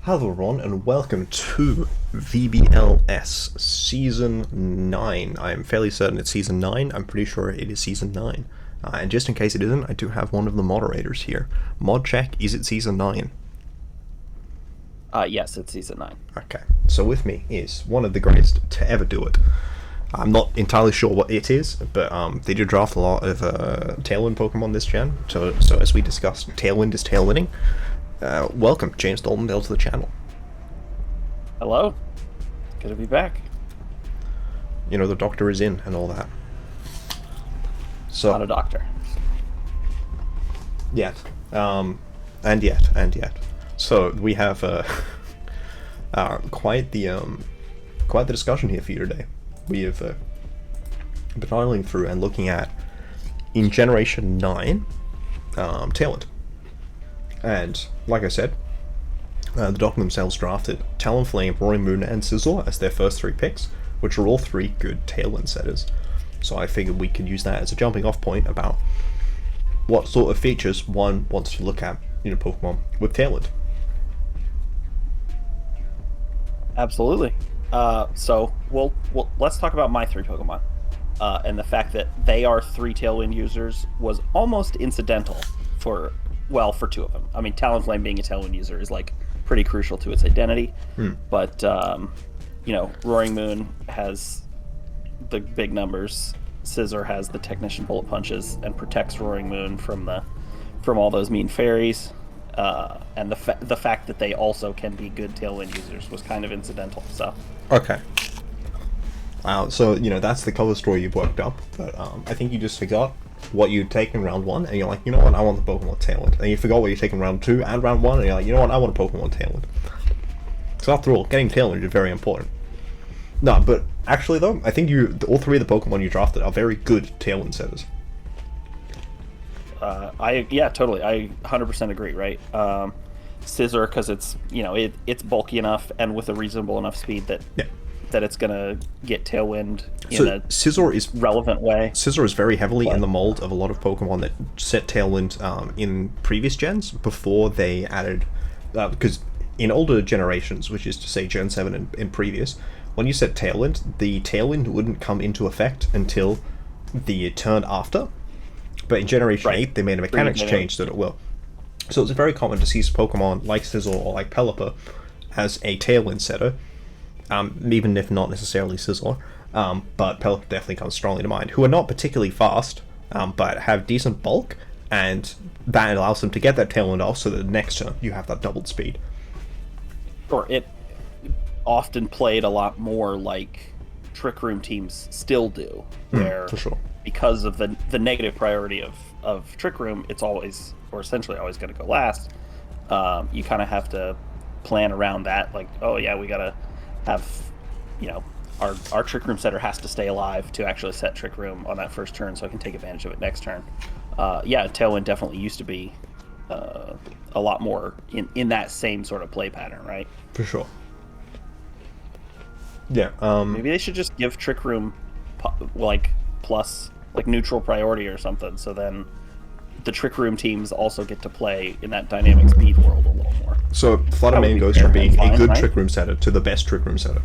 Hello everyone and welcome to VBL-S Season 9. I'm fairly certain it's Season 9, I'm pretty sure it is Season 9. And just in case it isn't, I do have one of the moderators here. Mod check, is it Season 9? Yes, it's Season 9. Okay, so with me is one of the greatest to ever do it. I'm not entirely sure what it is, but they do draft a lot of Tailwind Pokemon this gen, so as we discussed, Tailwind is Tailwinning. Welcome, James Daltondale, to the channel. Hello. Good to be back. You know, the doctor is in and all that. So, Not a doctor. Yet. And yet. So, we have quite the discussion here for you today. We have been idling through and looking at, in Generation 9, Tailwind. And, like I said, the doc themselves drafted Talonflame, Roaring Moon, and Scizor as their first three picks, which are all three good Tailwind setters. So I figured we could use that as a jumping off point about what sort of features one wants to look at in a Pokemon with Tailwind. Absolutely. So let's talk about my three Pokemon. And the fact that they are three Tailwind users was almost incidental for two of them. I mean, Talonflame being a Tailwind user is like pretty crucial to its identity. But Roaring Moon has the big numbers. Scizor has the Technician Bullet Punches and protects Roaring Moon from all those mean fairies. And the fact that they also can be good Tailwind users was kind of incidental. So okay. So that's the cover story you've worked up, but I think you just forgot what you'd take in round 1, and you're like, you know what, I want the Pokemon Tailwind. And you forgot what you take in round 2 and round 1, and you're like, you know what, I want a Pokemon Tailwind. So after all, getting Tailwind is very important. No, but actually though, I think all three of the Pokemon you drafted are very good Tailwind setters. Totally. I 100% agree, right? Scizor, because it's bulky enough and with a reasonable enough speed that it's gonna get Tailwind in a Scizor is relevant way. Scizor is very heavily in the mold of a lot of Pokemon that set Tailwind in previous gens before they added, because in older generations, which is to say Gen 7 and previous, when you set Tailwind, the Tailwind wouldn't come into effect until the turn after. But in Generation 8, they made a mechanics change that it will. So it's very common to see Pokemon like Scizor or like Pelipper as a Tailwind setter, even if not necessarily Scizor, but Pelipper definitely comes strongly to mind, who are not particularly fast, but have decent bulk, and that allows them to get that Tailwind off so that the next turn you have that doubled speed. Or it often played a lot more like Trick Room teams still do, where for sure. Because of the negative priority of Trick Room, it's always, or essentially always going to go last. You kind of have to plan around that, like, oh yeah, we gotta have, our Trick Room setter has to stay alive to actually set Trick Room on that first turn so I can take advantage of it next turn. Tailwind definitely used to be a lot more in that same sort of play pattern, right? For sure. Yeah. Maybe they should just give Trick Room plus neutral priority or something, so then the Trick Room teams also get to play in that dynamic speed world a little more. So Flutter goes from being a good Trick Room setter to the best Trick Room setter.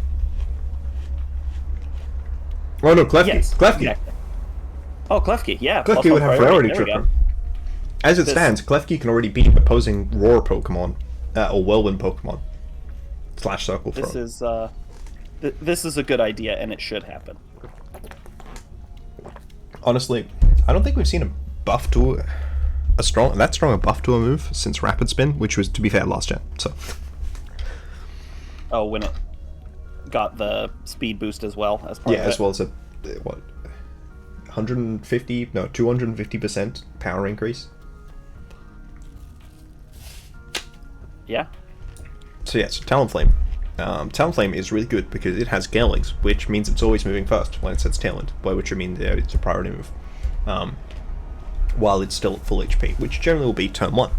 Oh no, Klefki. Yes, Klefki. Exactly. Oh, Klefki, yeah. Klefki would have priority Trick Room. As it stands, Klefki can already beat opposing Roar Pokemon, or Whirlwind Pokemon. / Circle Throw. This is a good idea, and it should happen. Honestly, I don't think we've seen a buff to that strong a buff to a move since Rapid Spin, which was, to be fair, last gen. So. Oh, when it got the speed boost as well as part of it. Yeah, as well as 250% power increase. Yeah. So yes, Talonflame. Talonflame is really good because it has Gale Links, which means it's always moving first when it sets Tailwind, by which I mean it's a priority move. While it's still at full HP, which generally will be turn 1.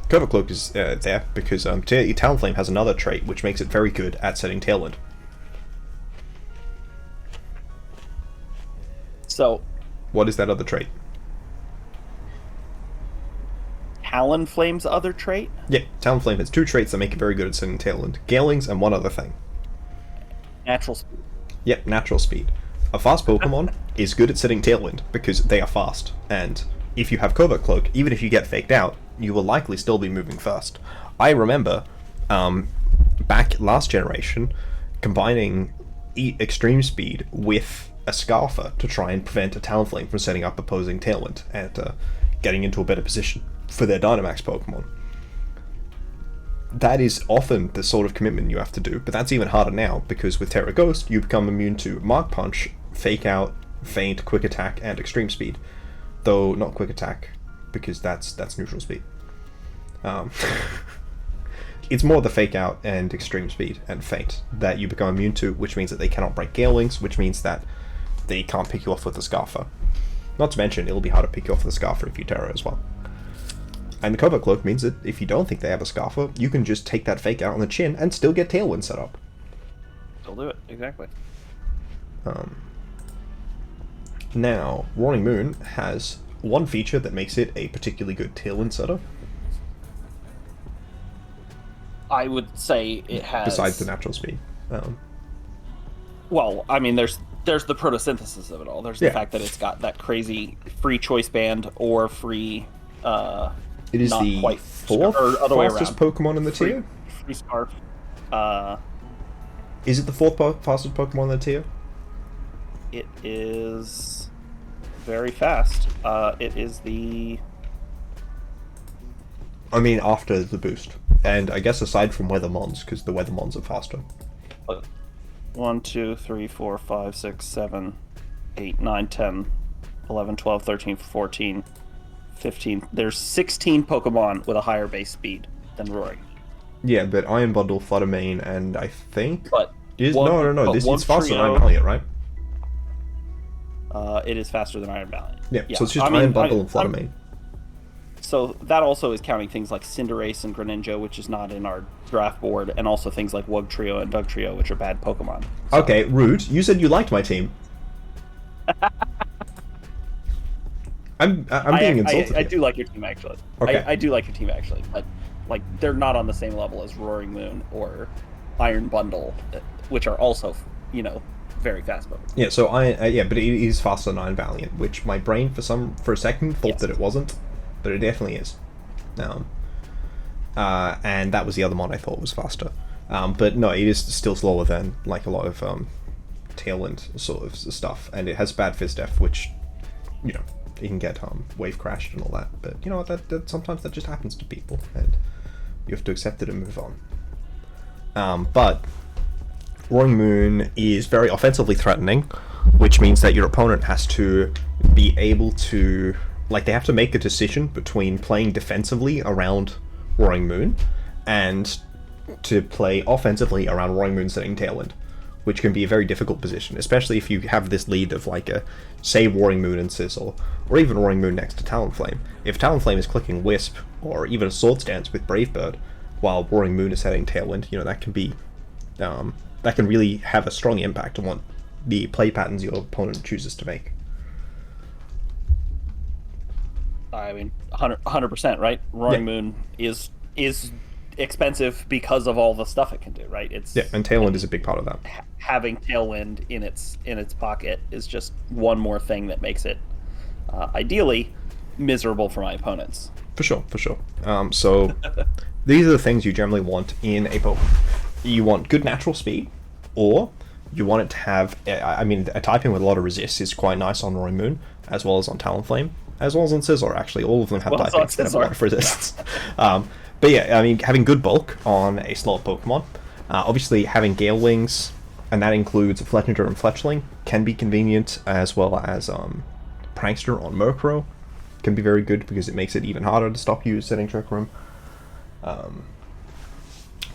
Cover Cloak is there because Talonflame has another trait which makes it very good at setting Tailwind. So, what is that other trait? Talonflame's other trait? Yeah, Talonflame has 2 traits that make it very good at sitting Tailwind. Galings and one other thing. Natural speed. Yep, natural speed. A fast Pokemon is good at sitting Tailwind because they are fast, and if you have Covert Cloak, even if you get faked out, you will likely still be moving fast. I remember, back last generation, combining Extreme Speed with a Scarfer to try and prevent a Talonflame from setting up opposing Tailwind and getting into a better position for their Dynamax Pokemon. That is often the sort of commitment you have to do, but that's even harder now, because with Terra Ghost, you become immune to Mark Punch, Fake Out, Feint, Quick Attack, and Extreme Speed. Though, not Quick Attack, because that's neutral speed. It's more the Fake Out and Extreme Speed and Feint that you become immune to, which means that they cannot break Galings, which means that they can't pick you off with the Scarfer. Not to mention, it'll be hard to pick you off with the Scarfer if you Terra as well. And the Covert Cloak means that if you don't think they have a Scarfer, you can just take that Fake Out on the chin and still get Tailwind set up. Still do it, exactly. Now, Roaring Moon has one feature that makes it a particularly good Tailwind setup. I would say it has... Besides the natural speed. Well, I mean, there's the photosynthesis of it all. There's the fact that it's got that crazy free choice band or free... it is the 4th fastest Pokemon in the tier? Free Scarf. Is it the 4th fastest Pokemon in the tier? It is very fast. It is the... I mean, after the boost. And I guess aside from Weathermons, because the Weathermons are faster. 1, 2, 3, 4, 5, 6, 7, 8, 9, 10, 11, 12, 13, 14, 15. There's 16 Pokemon with a higher base speed than Roaring. Yeah, but Iron Bundle, Flutter Mane, and I think... But no. This is faster than Iron Valiant, right? It is faster than Iron Valiant. Yeah, so it's just Iron Bundle and Flutter Mane. So that also is counting things like Cinderace and Greninja, which is not in our draft board, and also things like Wugtrio and Dugtrio, which are bad Pokemon. So. Okay, rude. You said you liked my team. I'm being insulted. I do like your team, actually. Okay. I do like your team, actually, but like they're not on the same level as Roaring Moon or Iron Bundle, which are also, very fast Pokemon. Yeah, so but it is faster than Iron Valiant, which my brain for a second thought that it wasn't. But it definitely is. And that was the other mod I thought was faster. But no, it is still slower than like a lot of Tailwind sort of stuff. And it has bad Fizz Def, which, you can get wave crashed and all that. But you know what, that sometimes that just happens to people. And you have to accept it and move on. But Roaring Moon is very offensively threatening, which means that your opponent has to be able to... Like, they have to make a decision between playing defensively around Roaring Moon and to play offensively around Roaring Moon setting Tailwind, which can be a very difficult position, especially if you have this lead of, like, say, Roaring Moon and Scizor, or even Roaring Moon next to Talonflame. If Talonflame is clicking Wisp, or even a Swords Dance with Brave Bird, while Roaring Moon is setting Tailwind, that can be... that can really have a strong impact on what the play patterns your opponent chooses to make. I mean, 100%, right? Roaring Moon is expensive because of all the stuff it can do, right? And Tailwind is a big part of that. Having Tailwind in its pocket is just one more thing that makes it, ideally, miserable for my opponents. For sure. So these are the things you generally want in a Pokemon. You want good natural speed, or you want it to have... a typing with a lot of resist is quite nice on Roaring Moon, as well as on Talonflame. As well as on Scizor, actually. All of them have typings that have a lot of resistance. But yeah, having good bulk on a slower Pokemon. Obviously, having Gale Wings, and that includes Fletchinger and Fletchling, can be convenient, as well as Prankster on Murkrow can be very good, because it makes it even harder to stop you setting Trick Room.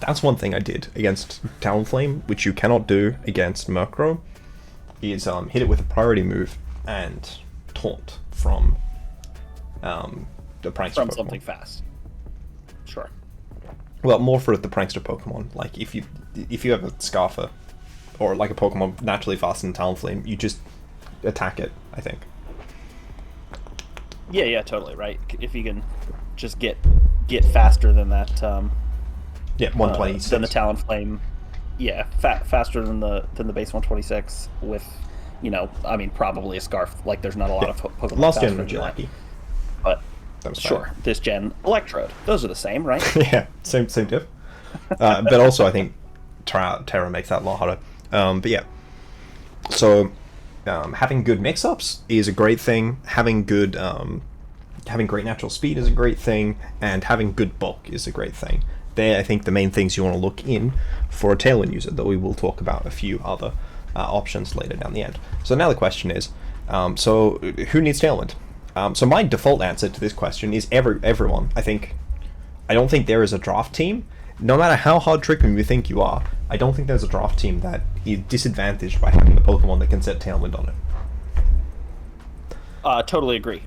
That's one thing I did against Talonflame, which you cannot do against Murkrow, is hit it with a priority move and taunt from... the Prankster from Pokemon. Something fast. Sure. Well, more for the Prankster Pokemon. Like, if you have a Scarfer, or like a Pokemon naturally faster than Talonflame, you just attack it, I think. Yeah, totally, right? If you can just get faster than that, Yeah, 126. than the Talonflame, yeah, faster than the base 126 with, I mean, probably a Scarf. Like, there's not a lot of Pokemon Last gen faster than Magilaki. But That was sure, this gen Electrode. Those are the same, right? Yeah, same diff. But also, I think Terra makes that a lot harder. But yeah, so having good mix-ups is a great thing. Having great natural speed is a great thing, and having good bulk is a great thing. They're, I think, the main things you want to look in for a Tailwind user, though we will talk about a few other options later down the end. So now the question is, so who needs Tailwind? So my default answer to this question is everyone. I don't think there is a draft team, no matter how hard tricking you think you are, I don't think there's a draft team that is disadvantaged by having a Pokemon that can set Tailwind on it. Totally agree.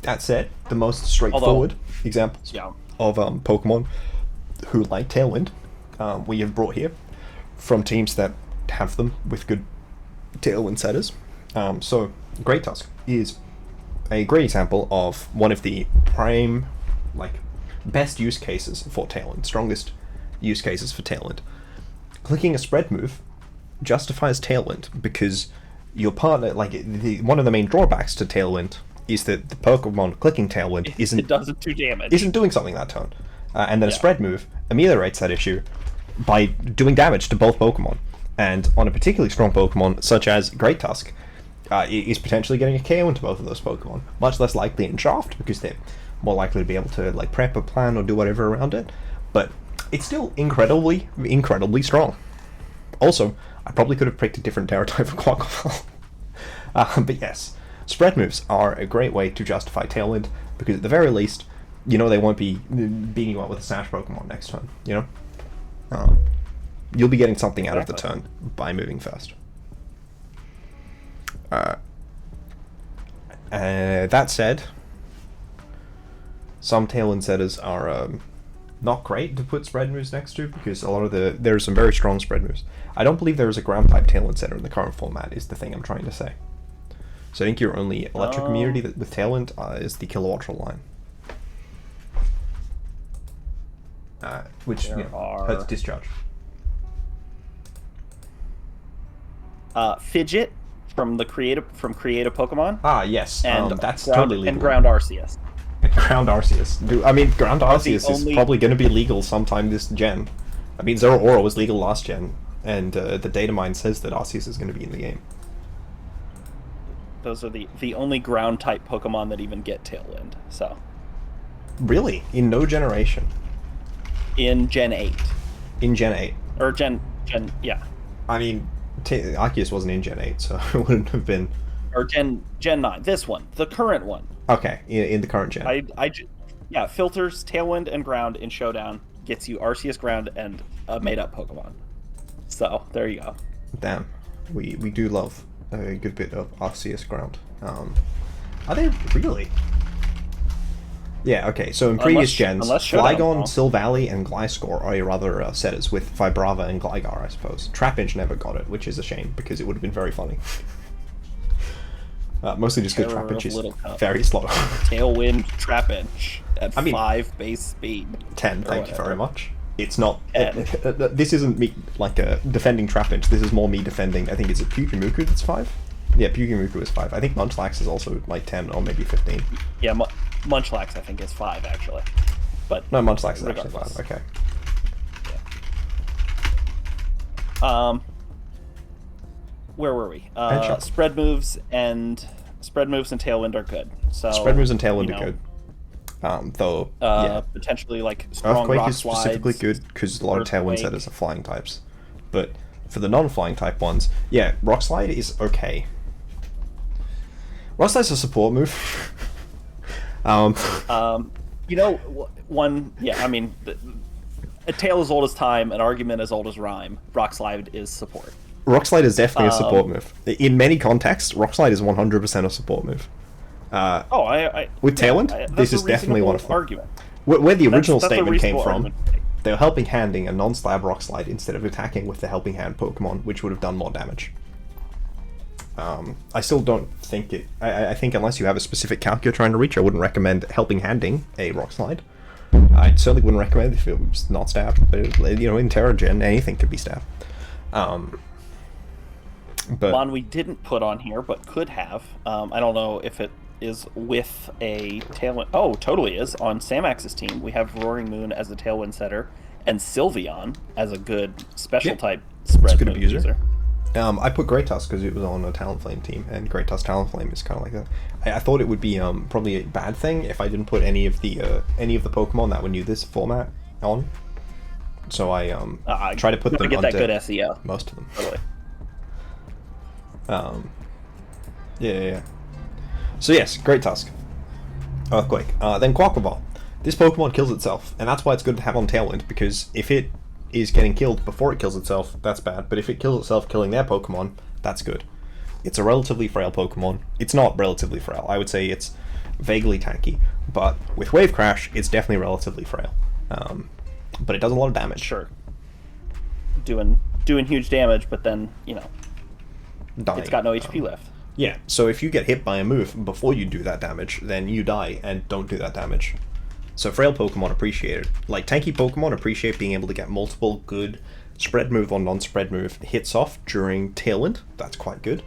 That said, the most straightforward examples of Pokemon who like Tailwind we have brought here from teams that have them with good Tailwind setters. So Great Tusk is a great example of one of the prime, best use cases for Tailwind, strongest use cases for Tailwind. Clicking a spread move justifies Tailwind because your partner, one of the main drawbacks to Tailwind is that the Pokemon clicking Tailwind it doesn't do damage. Isn't doing something that turn. And then a spread move ameliorates that issue by doing damage to both Pokemon. And on a particularly strong Pokemon, such as Great Tusk, is potentially getting a KO into both of those Pokemon. Much less likely in draft, because they're more likely to be able to prep a plan or do whatever around it. But it's still incredibly, incredibly strong. Also, I probably could have picked a different Terra type for Quaquaval. But yes, spread moves are a great way to justify Tailwind, because at the very least, they won't be beating you up with a Sash Pokemon next turn, You'll be getting something out of the turn by moving first. That said, some Tailwind setters are not great to put spread moves next to, because there are some very strong spread moves. I don't believe there is a ground type Tailwind setter in the current format, is the thing I'm trying to say. So I think your only electric immunity with Tailwind is the Kilowattrel line. Which hurts discharge. Fidget from Creative Pokemon. Yes, and that's totally legal. And Ground Arceus. Ground Arceus. Ground Arceus is probably going to be legal sometime this gen. Zeraora was legal last gen, and the data mine says that Arceus is going to be in the game. Those are the only ground type Pokemon that even get Tailwind. So. Really? In no generation? In Gen 8. In Gen 8. Or Gen yeah. Arceus wasn't in Gen 8, so it wouldn't have been... Or Gen 9. This one. The current one. Okay, in the current gen. Filters Tailwind and Ground in Showdown. Gets you Arceus Ground and a made-up Pokemon. So, there you go. Damn. We do love a good bit of Arceus Ground. Are they really? Yeah, okay, so in previous gens, Flygon, Silvally, and Gliscor are your other setters, with Vibrava and Gligar, I suppose. Trapinch never got it, which is a shame, because it would have been very funny. Mostly just because Trapinch is very slow. Tailwind Trapinch at 5 base speed. 10, thank you very much. It's not... this isn't me, defending Trapinch, this is more me defending, I think it's Pyukumuku that's 5? Yeah, Pyukumuku is 5. I think Munchlax is also 10 or maybe 15. Yeah, Munchlax I think is 5 actually. But no, Munchlax is actually 5. Okay. Yeah. Where were we? Spread moves and Tailwind are good. So spread moves and Tailwind are good. Though potentially strong Earthquake rock is specifically slides, good because a lot of Tailwind setters are flying types. But for the non-flying type ones, Rock Slide is okay. Rock Slide's a support move. a tale as old as time, an argument as old as rhyme. Rock Slide is support. Rock Slide is definitely a support move. In many contexts, Rock Slide is 100% a support move. With Tailwind, this is definitely one of them. Argument. Where the original statement came from, they were helping handing a non-slab Rock Slide instead of attacking with the helping hand Pokemon, which would have done more damage. I still don't think it. I think unless you have a specific calc you're trying to reach, I wouldn't recommend helping handing a Rock Slide. I certainly wouldn't recommend it if it was not stabbed. But you know, in Terragen, anything could be stabbed. But one we didn't put on here, but could have. I don't know if it is with a Tailwind. Oh, totally is. On Samax's team, we have Roaring Moon as a Tailwind setter, and Sylveon as a good special type spread good move abuser. I put Great Tusk because it was on a Talonflame team, and Great Tusk Talonflame is kind of like a. I thought it would be probably a bad thing if I didn't put any of the Pokemon that would use this format on. So I try to put them get onto that good SEO. most of them. Totally. Yeah. So yes, Great Tusk, Earthquake, then Quaquaval. This Pokemon kills itself, and that's why it's good to have on Tailwind, because if it is getting killed before it kills itself, that's bad. But if it kills itself killing their Pokemon, that's good. It's a relatively frail Pokemon. It's not relatively frail. I would say it's vaguely tanky, but with Wave Crash, it's definitely relatively frail. But it does a lot of damage. Sure. Doing huge damage, but then, you know, Dying. It's got no HP left. Yeah, so if you get hit by a move before you do that damage, then you die and don't do that damage. So frail Pokemon appreciate it. Like, tanky Pokemon appreciate being able to get multiple good spread move or non-spread move hits off during Tailwind. That's quite good.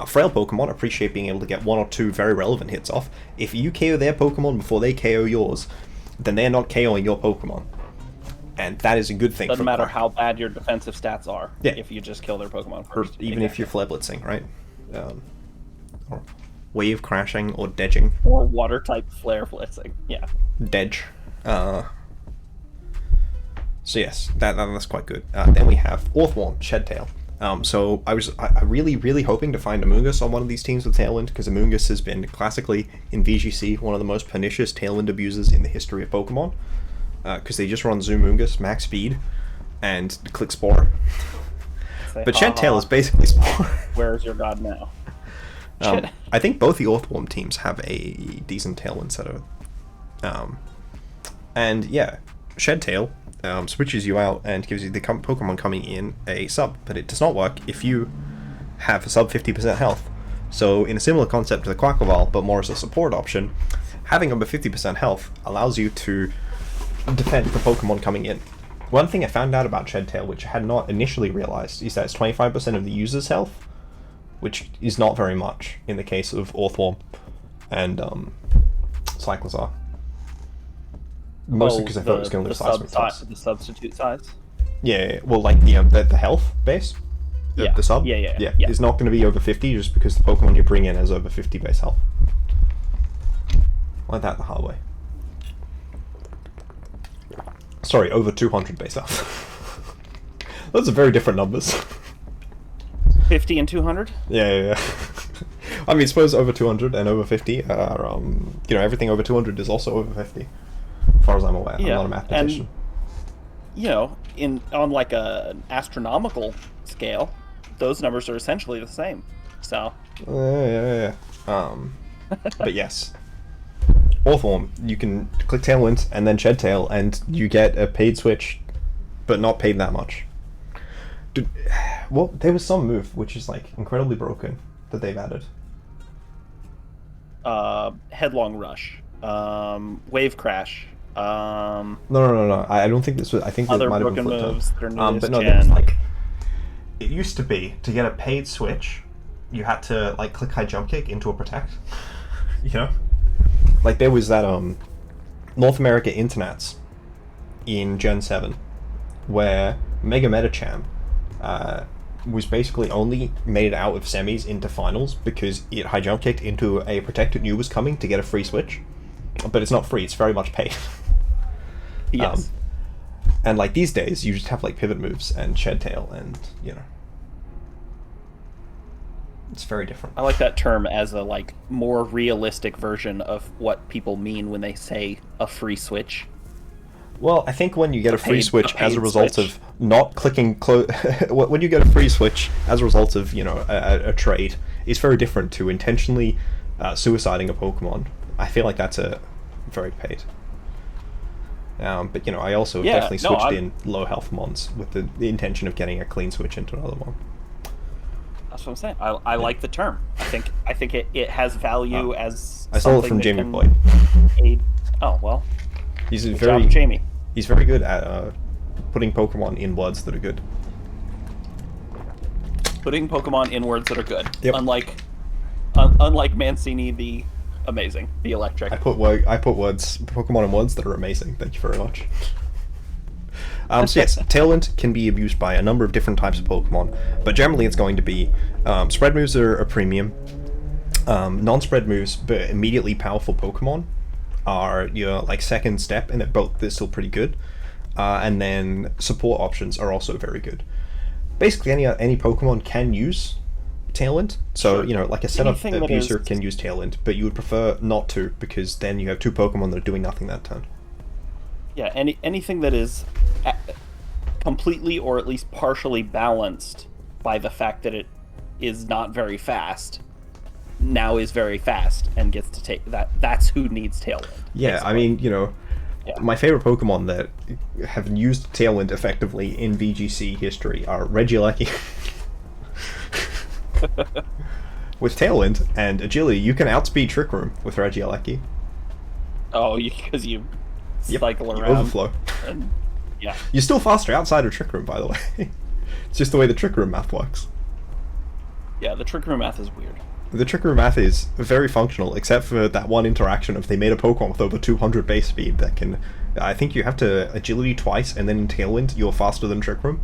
Frail Pokemon appreciate being able to get one or two very relevant hits off. If you KO their Pokemon before they KO yours, then they're not KOing your Pokemon. And that is a good thing. Doesn't matter how bad your defensive stats are, yeah, if you just kill their Pokemon first. Or even if you're Flare Blitzing, right? Or Wave Crashing or Dedging. Or Water-type Flare Blitzing, yeah. Dedge. So yes, that's quite good. Then we have Orthworm, Shedtail. So I really hoping to find Amoonguss on one of these teams with Tailwind, because Amoonguss has been classically in VGC one of the most pernicious Tailwind abusers in the history of Pokemon. Because they just run Zoomoongus, max speed, and click Spore. But Shedtail is basically Spore. Where's your god now? I think both the Orthworm teams have a decent Tailwind setup. And yeah, Shedtail switches you out and gives you the Pokemon coming in a sub, but it does not work if you have a sub 50% health. So in a similar concept to the Quaquaval, but more as a support option, having over 50% health allows you to defend the Pokemon coming in. One thing I found out about Shedtail, which I had not initially realized, is that it's 25% of the user's health, which is not very much in the case of Orthworm and Cyclizar. Mostly because I thought it was going to lose seismic toss. The substitute size? Yeah, well, like the health base, the sub, yeah, is not going to be over 50 just because the Pokemon you bring in has over 50 base health. Like that the hard way. Sorry, over 200 base health. Those are very different numbers. 50 and 200? Yeah. I mean, suppose over 200 and over 50 are, everything over 200 is also over 50, as far as I'm aware. Yeah, I'm not a mathematician. And, you know, on like an astronomical scale, those numbers are essentially the same. So. Yeah. But yes. Orthworm, you can click Tailwind and then Shedtail, and you get a paid switch, but not paid that much. Well, there was some move which is like incredibly broken that they've added. Headlong Rush, Wave Crash. No. I don't think this was. I think other it might have been broken moves that are new but no, gen. there's like. It used to be to get a paid switch, you had to like click High Jump Kick into a Protect. You know. Like there was that North America Internets in Gen 7 where Mega Metacham was basically only made it out of semis into finals because it high jump kicked into a protect it knew was coming to get a free switch. But it's not free, it's very much paid. Yes. And like these days you just have like pivot moves and Shedtail and it's very different. I like that term as a like more realistic version of what people mean when they say a free switch. Well, I think when you get a free switch as a result of not clicking when you get a free switch as a result of a trade, it's very different to intentionally suiciding a Pokemon. I feel like that's a very paid. But I also definitely switched in low health mons with the intention of getting a clean switch into another one. That's what I'm saying. I like the term. I think it has value as I stole it from something Jamie that Boyd. can aid. Oh well, He's good very job, Jamie. he's very good at putting Pokemon in words that are good. Putting Pokemon in words that are good. Yep. Unlike Mancini, the amazing, the electric. I put Pokemon in words that are amazing. Thank you very much. So yes, Tailwind can be abused by a number of different types of Pokemon, but generally it's going to be spread moves are a premium. Non-spread moves, but immediately powerful Pokemon are your like second step, and they're still pretty good. And then support options are also very good. Basically, any Pokemon can use Tailwind. So, Sure. like a setup Anything that abuser is- can use Tailwind, but you would prefer not to, because then you have two Pokemon that are doing nothing that turn. Yeah, anything that is completely or at least partially balanced by the fact that it is not very fast, now is very fast and gets to take that. That's who needs Tailwind. Yeah, I mean, my favorite Pokemon that have used Tailwind effectively in VGC history are Regieleki. With Tailwind and Agility, you can outspeed Trick Room with Regieleki. Oh, because you Yep, cycle you around. overflow. And, yeah. You're still faster outside of Trick Room, by the way. It's just the way the Trick Room math works. Yeah, the Trick Room math is weird. The Trick Room math is very functional, except for that one interaction of they made a Pokemon with over 200 base speed that can... I think you have to Agility twice, and then in Tailwind, you're faster than Trick Room.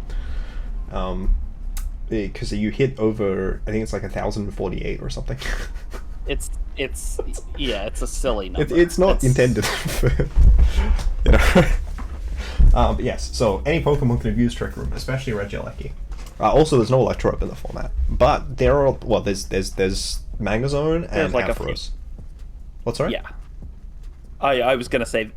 Because you hit over, I think it's like 1,048 or something. It's a silly number. It's not intended for... but yes, so any Pokemon can abuse Trick Room, especially Regieleki. Also, there's no Electro-Up in the format, but there are there's Magnezone and like Ampharos. What's right? Yeah. I was gonna say,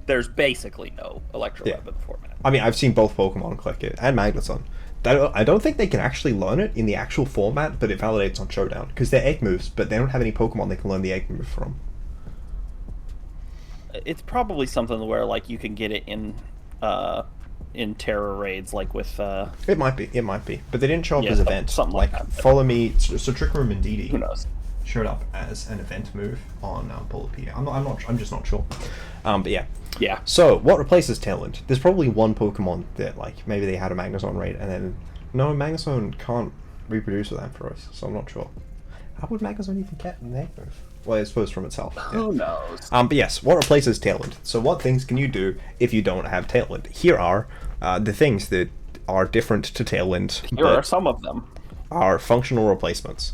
there's basically no Electro-Web in the format. I mean, I've seen both Pokemon click it and Magnezone. I don't think they can actually learn it in the actual format, but it validates on Showdown because they're egg moves, but they don't have any Pokemon they can learn the egg move from. It's probably something where like you can get it in Terror raids, like with It might be, but they didn't show up as event. something like that. Follow me. So Trick Room and DD. Who knows? Showed up as an event move on Bulbapedia. I'm just not sure. But yeah. Yeah. So what replaces Tailwind? There's probably one Pokemon that like maybe they had a Magnezone raid and then no, Magnezone can't reproduce with Ampharos, so I'm not sure. How would Magnezone even get an egg move? Well, I suppose from itself. Yeah. Who knows? But yes, what replaces Tailwind? So what things can you do if you don't have Tailwind? Here are the things that are different to Tailwind. Here are some of them. Are functional replacements.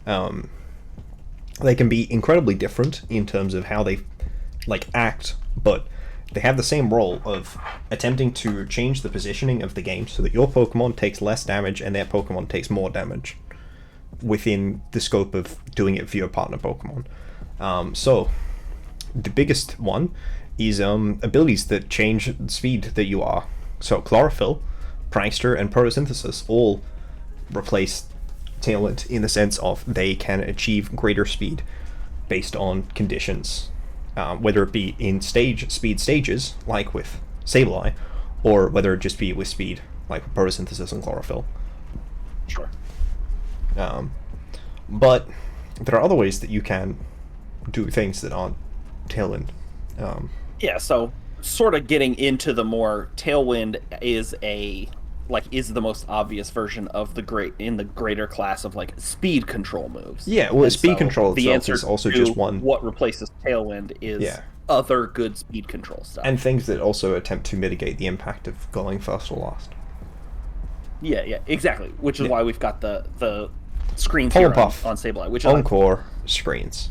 They can be incredibly different in terms of how they act, but they have the same role of attempting to change the positioning of the game so that your Pokemon takes less damage and their Pokemon takes more damage within the scope of doing it for your partner Pokemon. So the biggest one is abilities that change the speed that you are. So Chlorophyll, Prankster, and Photosynthesis all replace Tailwind in the sense of they can achieve greater speed based on conditions, whether it be in speed stages like with Sableye, or whether it just be with speed like with Photosynthesis and Chlorophyll. Sure. But there are other ways that you can do things that aren't Tailwind. Yeah, so sort of getting into the more Tailwind is the most obvious version of the greater class of like speed control moves. Yeah, well, And speed so control the itself answer is also to just one. What replaces Tailwind is other good speed control stuff. And things that also attempt to mitigate the impact of going first or last. Yeah, exactly. Which is why we've got the screen Pollen theorem Puff on Sableye, which is Encore screens.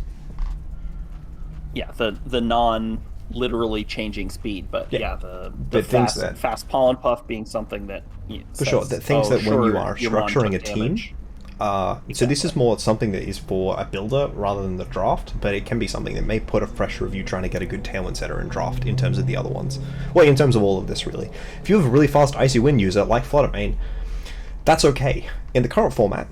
Yeah, the non literally changing speed, but the things fast pollen puff being something that for sure, that things that when you are structuring a team, so this is more something that is for a builder rather than the draft, but it can be something that may put a pressure of you trying to get a good Tailwind setter in draft in terms of the other ones. Well, in terms of all of this, really. If you have a really fast Icy Wind user like Flutter, that's okay. In the current format,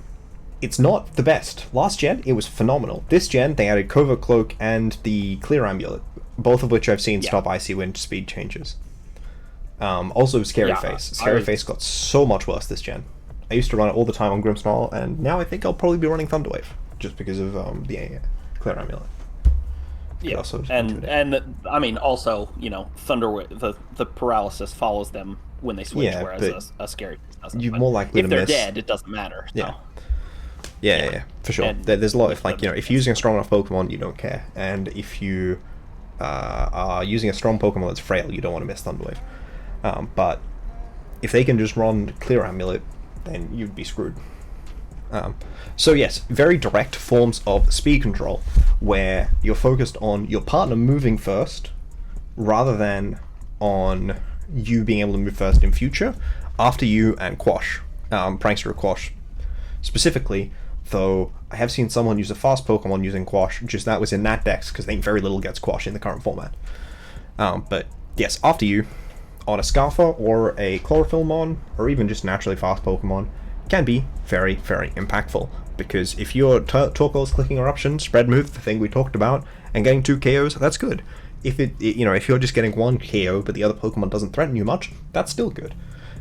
it's not the best. Last gen, it was phenomenal. This gen, they added Covert Cloak and the Clear Amulet, both of which I've seen stop Icy Wind speed changes. Also, Scary Face. Scary Face got so much worse this gen. I used to run it all the time on Grimmsnarl, and now I think I'll probably be running Thunderwave, just because of the Clear Amulet. Yeah, and I mean, also, you know, Thunderwave, the paralysis follows them when they switch, whereas a Scary doesn't. You're more likely to miss. If they're dead, it doesn't matter. So. Yeah. Yeah, for sure. And there's a lot of, like, you know, if you're using a strong enough Pokemon, you don't care. And if you are using a strong Pokemon that's frail, you don't want to miss Thunderwave. But if they can just run Clear Amulet, then you'd be screwed. So yes, very direct forms of speed control, where you're focused on your partner moving first, rather than on you being able to move first in future, after you and Quash, Prankster or Quash specifically, though I have seen someone use a fast Pokemon using Quash, just that was in that dex, because I think very little gets Quash in the current format. But yes, after you, on a Scarfer or a Chlorophyllmon, or even just naturally fast Pokemon, can be very, very impactful, because if your Torkoal's clicking Eruption, spread move, the thing we talked about, and getting 2 KOs, that's good. If if you're just getting 1 KO but the other Pokemon doesn't threaten you much, that's still good.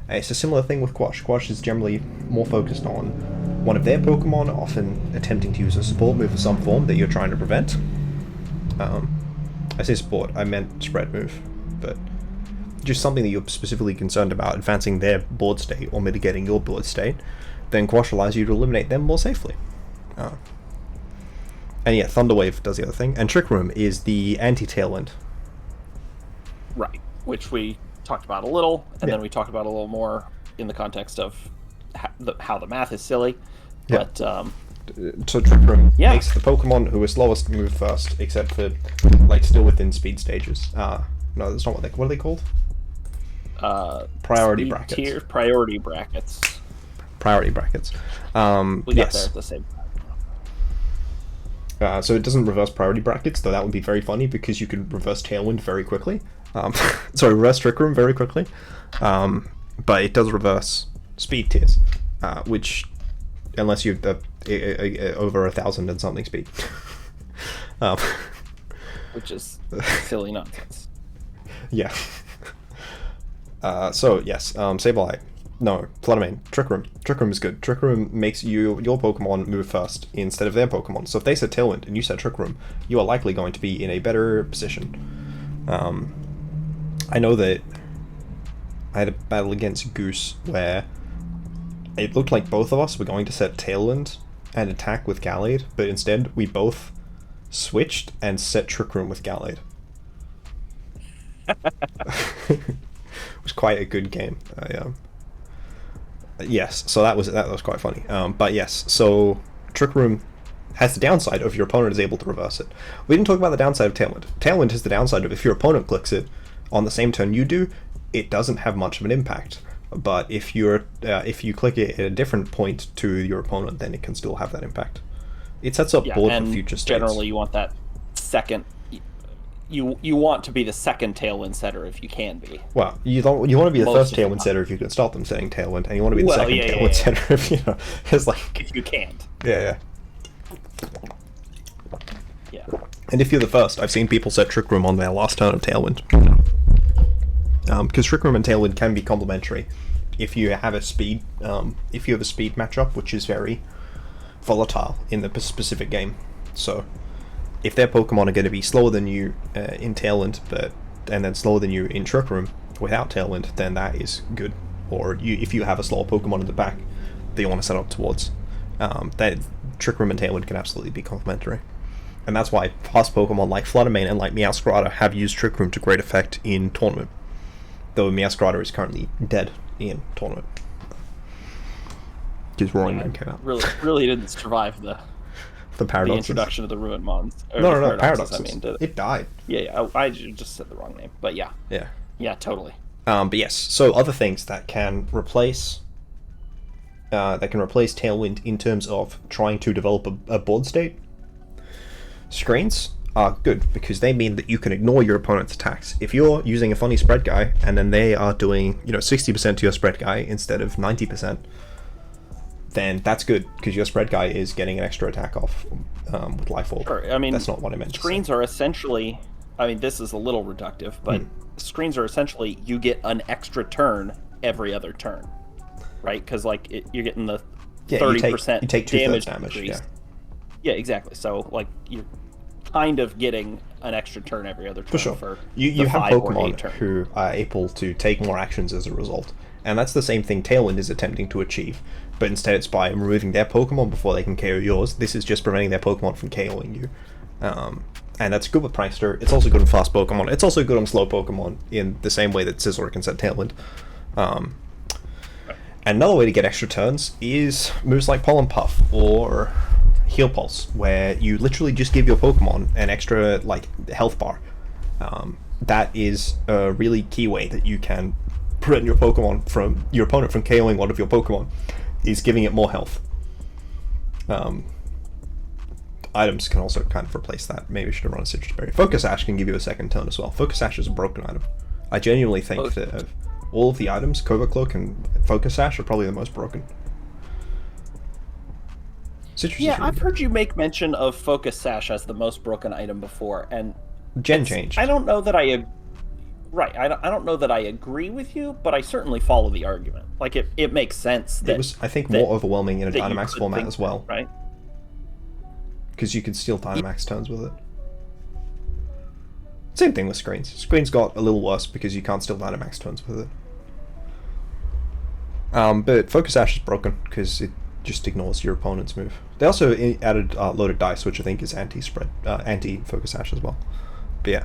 It's a similar thing with Quash. Quash is generally more focused on one of their Pokemon, often attempting to use a support move of some form that you're trying to prevent. I say support, I meant spread move, but just something that you're specifically concerned about, advancing their board state or mitigating your board state, then Quash allows you to eliminate them more safely. And yeah, Thunderwave does the other thing, and Trick Room is the anti-Tailwind. Right, which we talked about a little, and then we talked about a little more in the context of how the math is silly. Yeah. But so Trick Room makes the Pokemon who are slowest move first, except for, like, still within speed stages. No, that's not what are they called? Priority brackets. Priority brackets. Priority brackets. We got there at the same time. So it doesn't reverse priority brackets, though that would be very funny, because you could reverse Tailwind very quickly. Sorry, reverse Trick Room very quickly. But it does reverse speed tiers, which, unless you're over 1,000 and something speed. Which is silly nonsense. Yeah. So yes, Sableye. No, Flutter Trick Room. Trick Room is good. Trick Room makes your Pokemon move first instead of their Pokemon. So if they set Tailwind and you set Trick Room, you are likely going to be in a better position. I know that I had a battle against Goose where it looked like both of us were going to set Tailwind and attack with Gallade, but instead we both switched and set Trick Room with Gallade. It was quite a good game. Yes, so that was quite funny. But yes, so Trick Room has the downside of your opponent is able to reverse it. We didn't talk about the downside of Tailwind. Tailwind has the downside of if your opponent clicks it on the same turn you do, it doesn't have much of an impact. But if you click it at a different point to your opponent, then it can still have that impact. It sets up board for future states. Generally, you want that second. You want to be the second Tailwind setter if you can be. Well, you want to be the first Tailwind setter if you can stop them setting Tailwind, and you want to be the second Tailwind setter if it's like if you can't. Yeah. And if you're the first, I've seen people set Trick Room on their last turn of Tailwind. Because Trick Room and Tailwind can be complementary if you have a speed matchup, which is very volatile in the specific game. So if their Pokemon are going to be slower than you in Tailwind, and then slower than you in Trick Room without Tailwind, then that is good. Or if you have a slower Pokemon in the back that you want to set up towards, that Trick Room and Tailwind can absolutely be complementary. And that's why fast Pokemon like Fluttermane and like Meowscarada have used Trick Room to great effect in Tournament. Though Meowscarada is currently dead in Tournament. Because Roaring Moon came out. Really didn't survive the Paradoxes. The introduction of the Ruined Mons. No, Paradoxes. I mean, it died. Yeah, I just said the wrong name. But yeah. Yeah, totally. But yes, so other things that can replace Tailwind in terms of trying to develop a board state. Screens are good because they mean that you can ignore your opponent's attacks. If you're using a funny spread guy and then they are doing 60% to your spread guy instead of 90%, then that's good because your spread guy is getting an extra attack off with Life Orb. Sure. I mean, that's not what I meant. Screens are essentially, I mean, this is a little reductive, but screens are essentially you get an extra turn every other turn. right? Because like you're getting the Yeah, 30% you take 2/3 damage. increase. Yeah. Yeah, exactly. So like you're kind of getting an extra turn every other turn. For sure. For You have 5 or 8 Pokemon turn. who are able to take more actions as a result. And that's the same thing Tailwind is attempting to achieve. But instead it's by removing their Pokemon before they can KO yours. This is just preventing their Pokemon from KOing you. And that's good with Pryster. It's also good on fast Pokemon. It's also good on slow Pokemon in the same way that Scizor can set Tailwind. And another way to get extra turns is moves like Pollen Puff or Heal Pulse, where you literally just give your Pokemon an extra like health bar. That is a really key way that you can prevent your opponent from KOing one of your Pokemon, is giving it more health. Items can also kind of replace that. Maybe I should have run a Citrus Berry. Focus Sash can give you a second turn as well. Focus Sash is a broken item. I genuinely think that of all of the items, Covert Cloak and Focus Sash are probably the most broken. Citrus Yeah, I've heard you make mention of Focus Sash as the most broken item before, and Gen changed. I don't know that I don't know that I agree with you, but I certainly follow the argument. Like it makes sense that it was, I think, more overwhelming in a Dynamax format as well, right? Because you could steal Dynamax turns with it. Same thing with Screens. Screens got a little worse because you can't steal Dynamax turns with it. But Focus Sash is broken because it just ignores your opponent's move. They also added Loaded Dice, which I think is anti-Focus Sash as well. But yeah,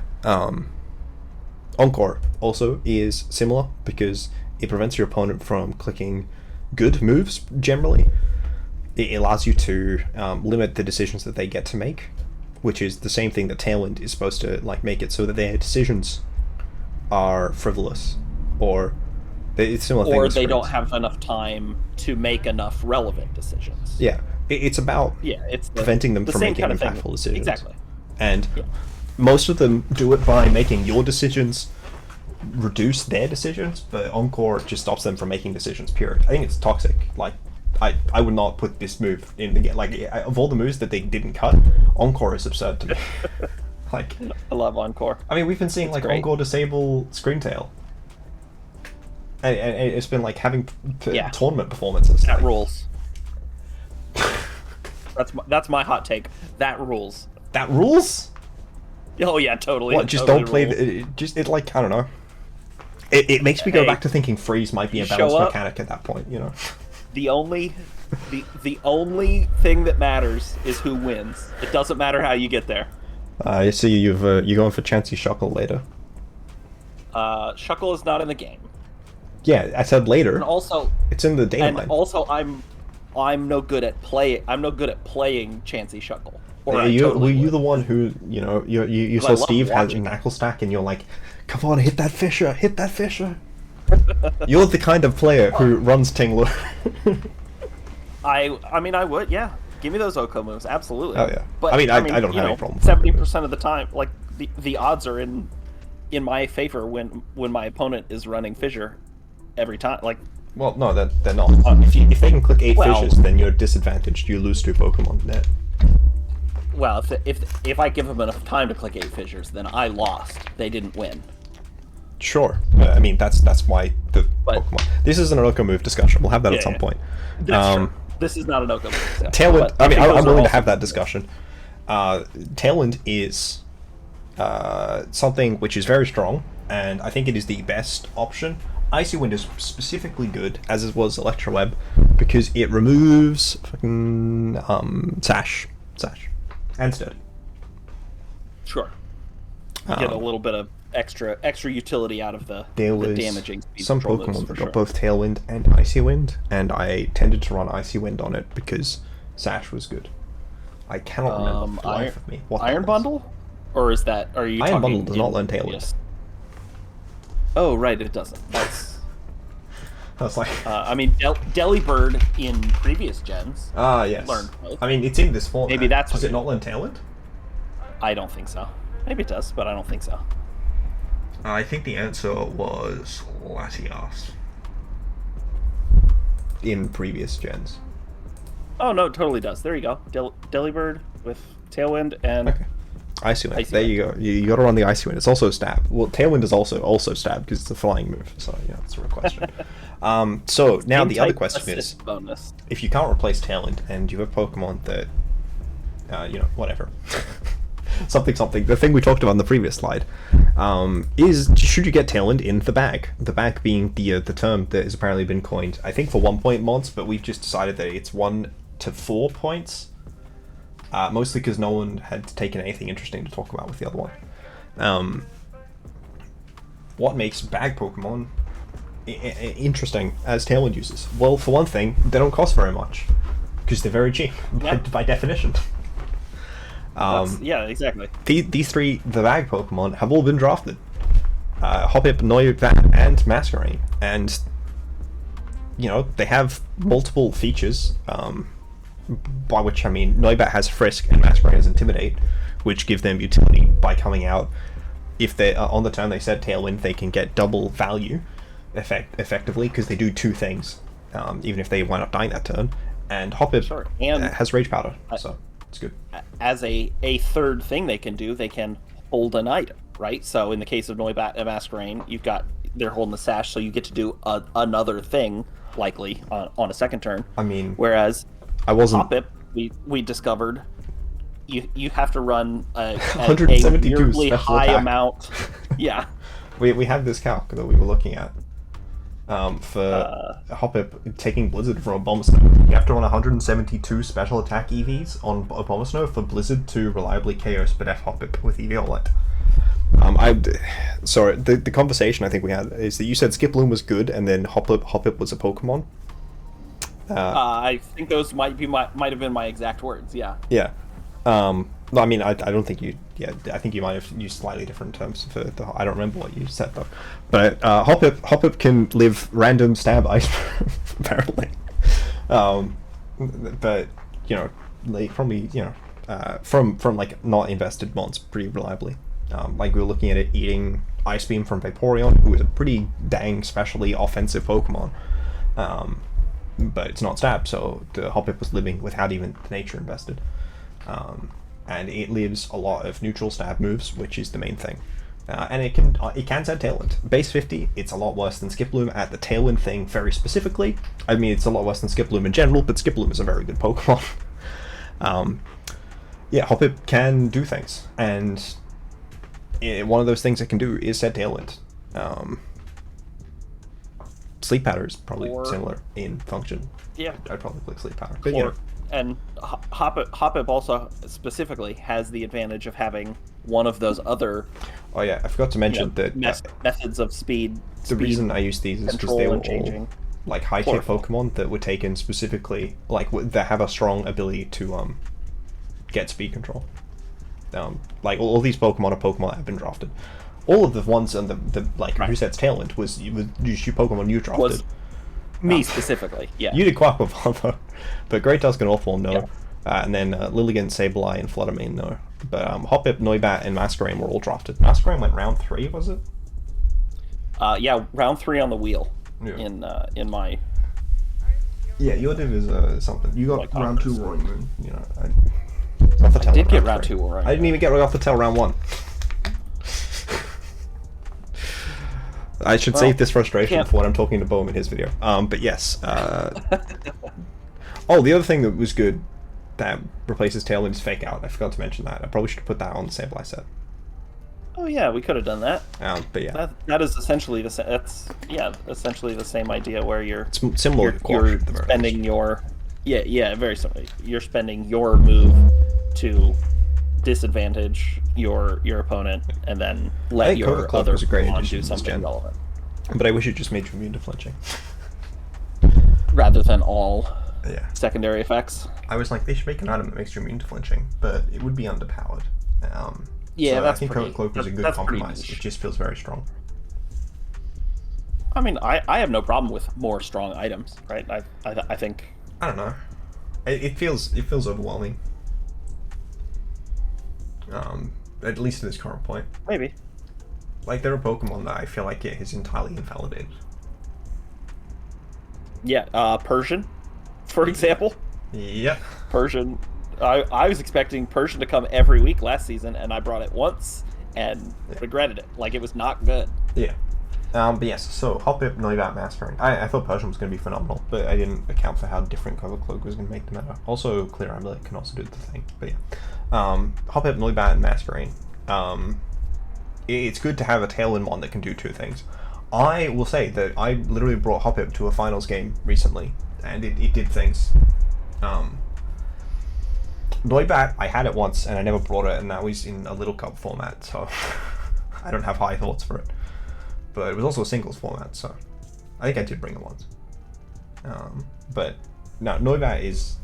Encore also is similar because it prevents your opponent from clicking good moves generally. It allows you to limit the decisions that they get to make, which is the same thing that Tailwind is supposed to like make it so that their decisions are frivolous, or it's similar. Or they don't have enough time to make enough relevant decisions. Yeah, it's about it's preventing them from making impactful decisions. Exactly. And most of them do it by making your decisions reduce their decisions, but Encore just stops them from making decisions, period. I think it's toxic. Like, I would not put this move in the game. Like, of all the moves that they didn't cut, Encore is absurd to me. Like, I love Encore. I mean, we've been seeing like great. Encore disable Screentail, and it's been like having tournament performances. That like, rules. That's my hot take. That rules. That rules? Oh yeah, totally. What? Just totally don't play. It like, I don't know. It makes me go back to thinking freeze might be a balanced mechanic at that point. You know. The only thing that matters is who wins. It doesn't matter how you get there. I see you're going for Chansey Shuckle later. Shuckle is not in the game. Yeah, I said later. And also, it's in the data line. And also, I'm no good at playing Chansey Shuckle. Were you the one who you saw Steve has a Knackle Stack and you're like, come on, hit that Fisher, hit that Fisher. You're the kind of player who runs Tingler. I mean, I would, yeah. Give me those Oko moves, absolutely. Oh yeah. But I don't have any problem. 70% of the time, like the odds are in my favor when my opponent is running Fissure every time. Like, well, no, they're not. If they can click 8 Fissures, then you're disadvantaged. You lose 2 Pokemon net. Well, if I give them enough time to click 8 Fissures, then I lost. They didn't win. Sure. I mean, that's why the Pokemon. This is an Oko move discussion. We'll have that at some point. That's true. This is not an Oko move discussion. Tailwind. I mean, I'm willing to have that discussion. Tailwind is something which is very strong, and I think it is the best option. Icy Wind is specifically good, as it was Electroweb, because it removes fucking Sash, and Sturdy. Sure. You get a little bit of extra utility out of the damaging speed. Some Pokemon that got both Tailwind and Icy Wind, and I tended to run Icy Wind on it because Sash was good. I cannot remember for the life of me what Iron Bundle, or is that? Are you? Iron Bundle does not learn Tailwind. Yes. Oh right, it doesn't. That's. I was like, I mean, Delibird in previous gens. Yes. Learned both. I mean, it's in this format. Maybe that's. Does it not learn Tailwind? I don't think so. Maybe it does, but I don't think so. I think the answer was Latias in previous gens. Oh no, it totally does. There you go. Delibird with Tailwind and Icy Wind. There you go. You got to run the Icy Wind. It's also stab. Well, Tailwind is also stab because it's a flying move. So yeah, that's a real question. So now the other In-type question is, assist bonus. if you can't replace Tailwind and you have Pokemon that, whatever, something, the thing we talked about in the previous slide, is should you get Tailwind in the bag? The bag being the term that has apparently been coined, I think, for 1 point mods, but we've just decided that it's 1 to 4 points, mostly because no one had taken anything interesting to talk about with the other one. What makes bag Pokemon interesting as Tailwind users? Well, for one thing, they don't cost very much because they're very cheap by definition. Yeah, exactly. These three, the bag Pokemon, have all been drafted. Hoppip, Noibat, and Masquerain, and they have multiple features. By which I mean Noibat has Frisk and Masquerain has Intimidate, which give them utility by coming out. If they on the turn they said Tailwind, they can get double value effectively because they do 2 things, even if they wind up dying that turn. And Hoppip has Rage Powder, so it's good. As a third thing they can do, they can hold an item, right? So in the case of Noibat and Masquerain, they're holding the sash, so you get to do another thing, likely on a second turn. I mean, whereas Hoppip, we discovered you have to run a 172 weirdly special high attack. Amount. Yeah. We have this calc that we were looking at for Hoppip taking Blizzard from Abomasnow. You have to run 172 special attack EVs on Abomasnow for Blizzard to reliably KO Spadef Hoppip with EV-Olet. Sorry, the conversation I think we had is that you said Skiploom was good and then Hoppip was a Pokemon. I think those might have been my exact words. Yeah. Yeah. No, I mean, I don't think you. Yeah, I think you might have used slightly different terms for the. I don't remember what you said though. But Hoppip can live random stab ice apparently. But like probably from like not invested mons pretty reliably. Like we were looking at it eating Ice Beam from Vaporeon, who is a pretty dang specially offensive Pokemon. But it's not stab, so the Hoppip was living without even the nature invested. And it lives a lot of neutral stab moves, which is the main thing. And it can set Tailwind. Base 50, it's a lot worse than Skiploom at the Tailwind thing very specifically. I mean, it's a lot worse than Skiploom in general, but Skiploom is a very good Pokemon. Yeah, Hoppip can do things, and one of those things it can do is set Tailwind. Sleep Powder is probably similar in function. Yeah. I'd probably click Sleep Powder. But, and Hoppip also specifically has the advantage of having one of those other. Oh yeah, I forgot to mention that methods of speed. The reason I use these is because they were all like high tier Pokemon that were taken specifically, like that have a strong ability to get speed control. Like all these Pokemon are Pokemon that have been drafted. All of the ones on the like who sets Tailwind was you Pokemon you drafted. Was me specifically, yeah. You did Quaquaval though, but Great Tusk and Orthworm no, and then Lilligant, Sableye, and Flutter no. But Hoppip, Noibat, and Masquerain were all drafted. Masquerain went round 3, was it? Yeah, round 3 on the wheel. Yeah. In my. Yeah, your div is something. You got round 2 Roaring Moon. I did get round 2 Roaring Moon. I didn't even get off the tail round 1. I should save this frustration for when I'm talking to Bohm in his video. But yes. Oh, the other thing that was good that replaces Tailwind is Fake Out. I forgot to mention that. I probably should have put that on the Sableye set. Oh yeah, we could have done that. But yeah, that is essentially the that's essentially the same idea where you're similar. You're spending your very similar. You're spending your move to disadvantage your opponent, and then let your other Pokemon do something relevant. But I wish it just made you immune to flinching, rather than all secondary effects. I was like, they should make an item that makes you immune to flinching, but it would be underpowered. Yeah, so I think Coat Cloak was a good compromise. It just feels very strong. I mean, I have no problem with more strong items, right? I think. I don't know. It feels overwhelming. At least at this current point. Maybe. Like, there are Pokemon that I feel like it is entirely invalidated. Yeah, Persian, for example. Yep. Persian. I was expecting Persian to come every week last season, and I brought it once and regretted it. Like, it was not good. Yeah. But yes, so Hoppip, Noibat, Masquerain. I thought Persian was going to be phenomenal, but I didn't account for how different Cover Cloak was going to make the meta. Also, Clear Amulet can also do the thing, but yeah. Hoppip, Noibat, and Masquerain. It's good to have a Tailwind mon that can do two things. I will say that I literally brought Hoppip to a finals game recently, and it did things. Noibat, I had it once, and I never brought it, and that was in a Little Cup format, so I don't have high thoughts for it. But it was also a singles format, so I think I did bring it once. But no, Noibat is...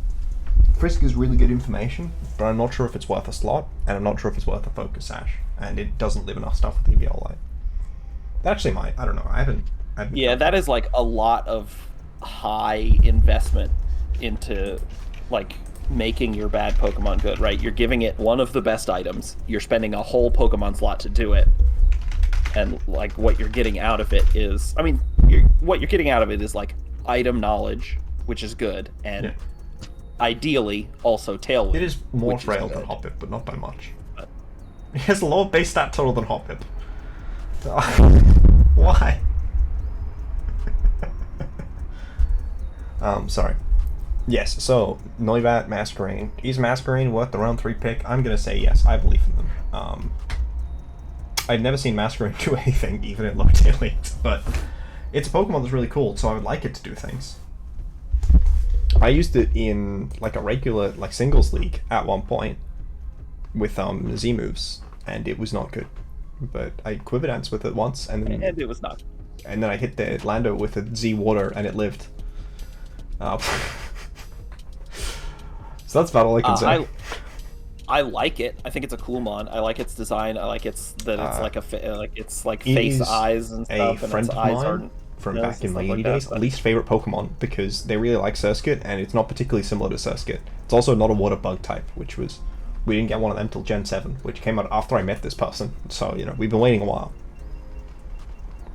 Frisk is really good information, but I'm not sure if it's worth a slot, and I'm not sure if it's worth a focus sash, and it doesn't live enough stuff with EVL Lite. That actually might, I don't know, I haven't yeah, that is like a lot of high investment into like making your bad Pokemon good, right? You're giving it one of the best items, you're spending a whole Pokemon slot to do it, and like what you're getting out of it is, I mean, what you're getting out of it is like item knowledge, which is good, and ideally also Tailwind. It is more frail than Hoppip, but not by much. It has a lower base stat total than Hoppip. Why? Sorry. Yes, so Noibat, Masquerain. Is Masquerain worth the round 3 pick? I'm gonna say yes. I believe in them. I'd never seen Masquerain do anything, even in low tier leagues, but it's a Pokemon that's really cool, so I would like it to do things. I used it in like a regular like singles league at one point with Z moves, and it was not good. But I Quiver Dance with it once, and then it was not. And then I hit the Lando with a Z Water, and it lived. So that's about all I can say. I like it. I think it's a cool mon. I like its design. I like it's like it's like face eyes and stuff. A friend of mine from back in my uni days, least favorite Pokemon because they really like Surskit, and it's not particularly similar to Surskit. It's also not a water bug type, which was we didn't get one of them till Gen 7, which came out after I met this person. So you know we've been waiting a while.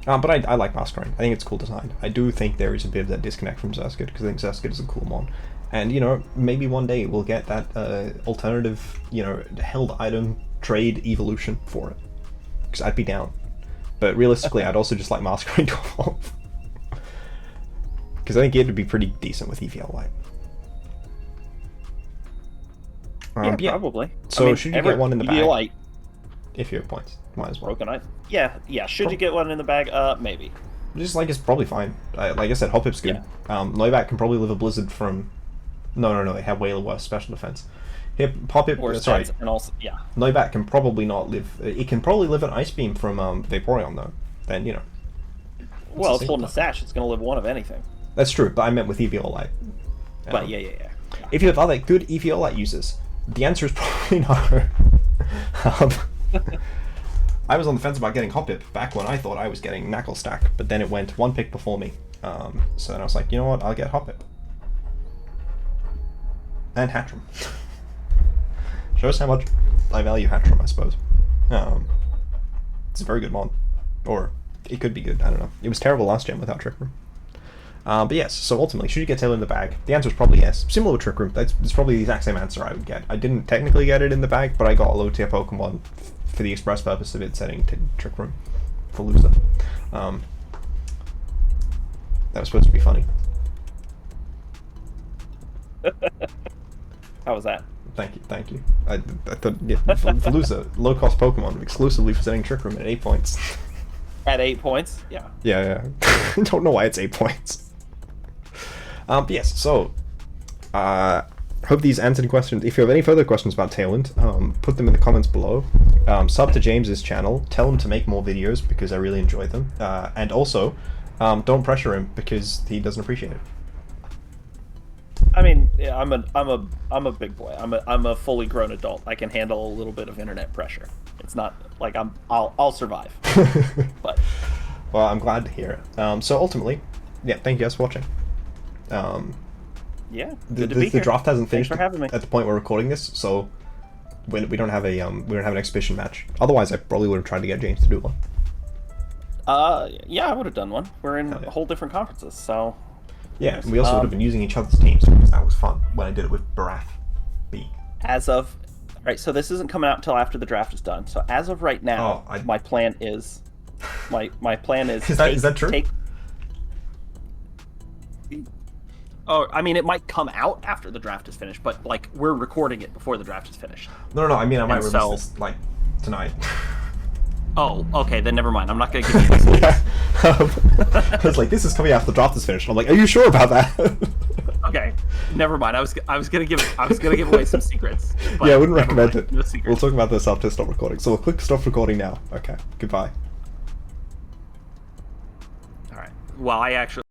But I like Masquerain. I think it's a cool design. I do think there is a bit of that disconnect from Surskit because I think Surskit is a cool mon. And, you know, maybe one day we'll get that alternative, you know, held item trade evolution for it. Because I'd be down. But realistically, I'd also just like Masquerain to evolve. Because I think it would be pretty decent with EVL Lite. Yeah, probably. So, I mean, should you get one in the bag? Lite, if you have points, might as well. Broken Eye? Yeah. Should you get one in the bag? Maybe. Just like it's probably fine. Like I said, Hoppip's good. Yeah. Noibat can probably live a Blizzard from... No, they have way worse special defense. Here, Hoppip, sorry. And also, Noibat can probably not live... It can probably live an Ice Beam from Vaporeon, though. Then, you know. Well, it's holding a sash. It's going to live one of anything. That's true, but I meant with EVL Lite. But yeah. If you have other good EVL Lite users, the answer is probably no. I was on the fence about getting Hoppip back when I thought I was getting Knuckle Stack, but then it went one pick before me. So then I was like, you know what, I'll get Hoppip. And Hatcham. Shows how much I value Hatcham, I suppose. It's a very good mon. Or, it could be good, I don't know. It was terrible last gen without Trick Room. But yes, so ultimately, should you get Tailwind in the bag? The answer is probably yes. Similar with Trick Room, it's probably the exact same answer I would get. I didn't technically get it in the bag, but I got a low tier Pokemon for the express purpose of it setting to Trick Room for loser. That was supposed to be funny. How was that? Thank you. I thought, yeah, Veluza, low-cost Pokemon, exclusively for setting Trick Room at 8 points. At 8 points? Yeah. Yeah. I don't know why it's 8 points. But yes, so, hope these answered questions. If you have any further questions about Tailwind, put them in the comments below. Sub to James's channel, tell him to make more videos because I really enjoy them. And also, don't pressure him because he doesn't appreciate it. I mean, yeah, I'm a big boy. I'm a fully grown adult. I can handle a little bit of internet pressure. It's not like I'll survive. But well, I'm glad to hear it. So ultimately, yeah, thank you guys for watching. Yeah, the draft hasn't finished for having me. At the point we're recording this, so we don't have an exhibition match. Otherwise, I probably would have tried to get James to do one. Yeah, I would have done one. We're in whole different conferences, so. Yeah, we also would have been using each other's teams because that was fun when I did it with Barath B. Right, so this isn't coming out until after the draft is done. So as of right now, my plan is My plan is is that true? Oh, I mean, it might come out after the draft is finished, but like we're recording it before the draft is finished. No. I mean, I might release so, this like tonight. Oh, okay, then never mind. I'm not gonna give you this. Yeah. I was like, this is coming after the draft is finished. I'm like, are you sure about that? Okay, never mind. I was gonna give away some secrets. Yeah, I wouldn't recommend mind. it. No secrets. We'll talk about this after stop recording. So we'll click stop recording now. Okay, goodbye. All right. Well, I actually.